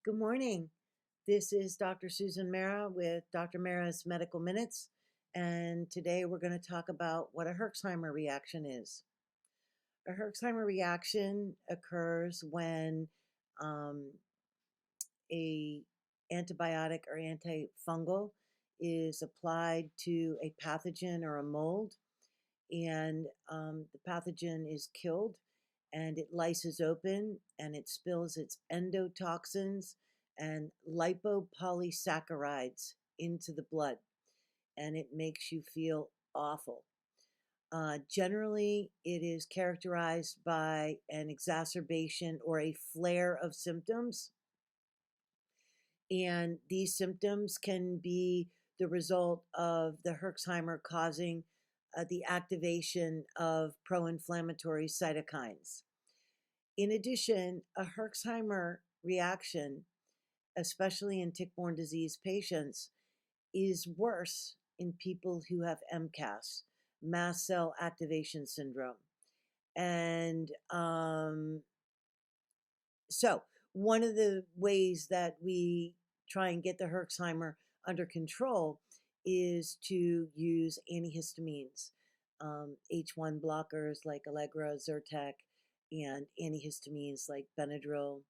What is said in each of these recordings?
Good morning. This is Dr. Susan Mara with Dr. Mara's Medical Minutes, and today we're going to talk about what a Herxheimer reaction is. A Herxheimer reaction occurs when um, a antibiotic or antifungal is applied to a pathogen or a mold, and the pathogen is killed and it lyses open and it spills its endotoxins and lipopolysaccharides into the blood, and it makes you feel awful. Generally, it is characterized by an exacerbation or a flare of symptoms, and these symptoms can be the result of the Herxheimer causing the activation of proinflammatory cytokines. In addition, a Herxheimer reaction, especially in tick-borne disease patients, is worse in people who have MCAS, mast cell activation syndrome. And so one of the ways that we try and get the Herxheimer under control is to use antihistamines, H1 blockers like Allegra, Zyrtec, and antihistamines like Benadryl,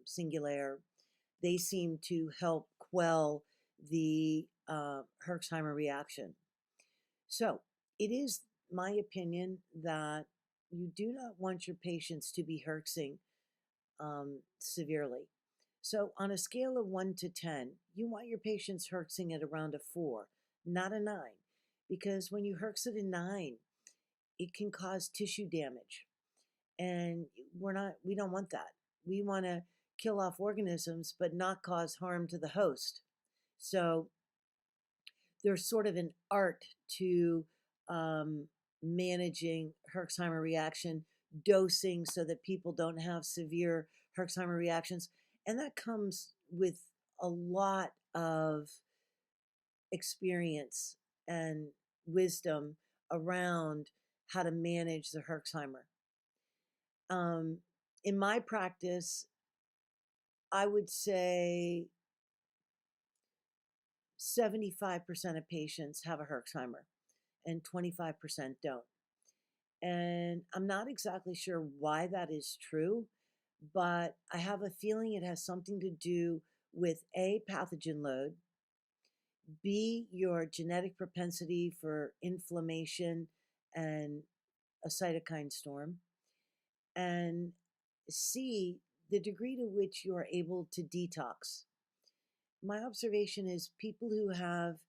Singulair. They seem to help quell the Herxheimer reaction. So it is my opinion that you do not want your patients to be herxing severely. So on a scale of 1 to 10, you want your patients herxing at around a 4, not a 9, because when you herx at a 9, it can cause tissue damage, and we don't want that. We want to kill off organisms but not cause harm to the host. So there's sort of an art to managing Herxheimer reaction, dosing so that people don't have severe Herxheimer reactions. And that comes with a lot of experience and wisdom around how to manage the Herxheimer. In my practice, I would say 75% of patients have a Herxheimer and 25% don't. And I'm not exactly sure why that is true, but I have a feeling it has something to do with A, pathogen load, B, your genetic propensity for inflammation and a cytokine storm, and C, the degree to which you are able to detox. My observation is people who have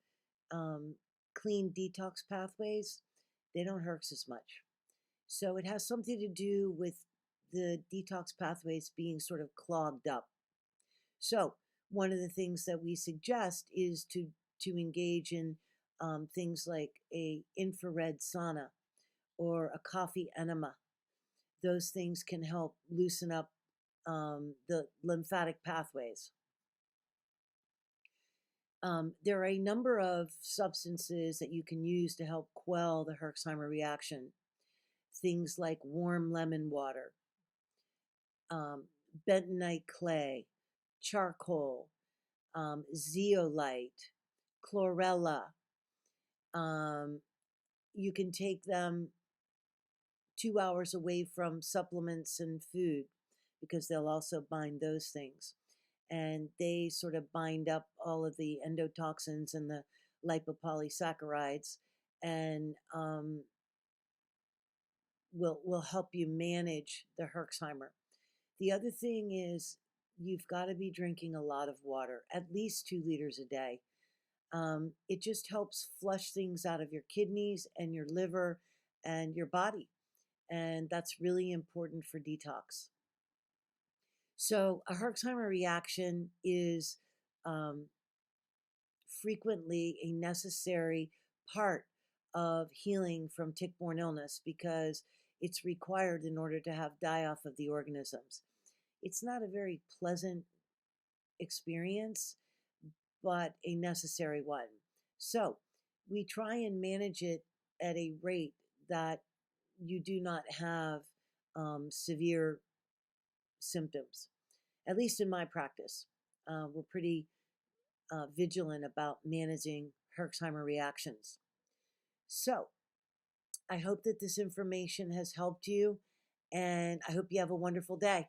clean detox pathways, they don't herx as much. So it has something to do with the detox pathways being sort of clogged up. So one of the things that we suggest is to engage in things like a infrared sauna or a coffee enema. Those things can help loosen up the lymphatic pathways. There are a number of substances that you can use to help quell the Herxheimer reaction. Things like warm lemon water, bentonite clay, charcoal, zeolite, chlorella. You can take them 2 hours away from supplements and food because they'll also bind those things. And they sort of bind up all of the endotoxins and the lipopolysaccharides, and will help you manage the Herxheimer. The other thing is you've got to be drinking a lot of water, at least 2 liters a day. It just helps flush things out of your kidneys and your liver and your body, and that's really important for detox. So a Herxheimer reaction is frequently a necessary part of healing from tick-borne illness because it's required in order to have die-off of the organisms. It's not a very pleasant experience, but a necessary one. So we try and manage it at a rate that you do not have severe symptoms. at least in my practice. We're pretty vigilant about managing Herxheimer reactions. So I hope that this information has helped you, and I hope you have a wonderful day.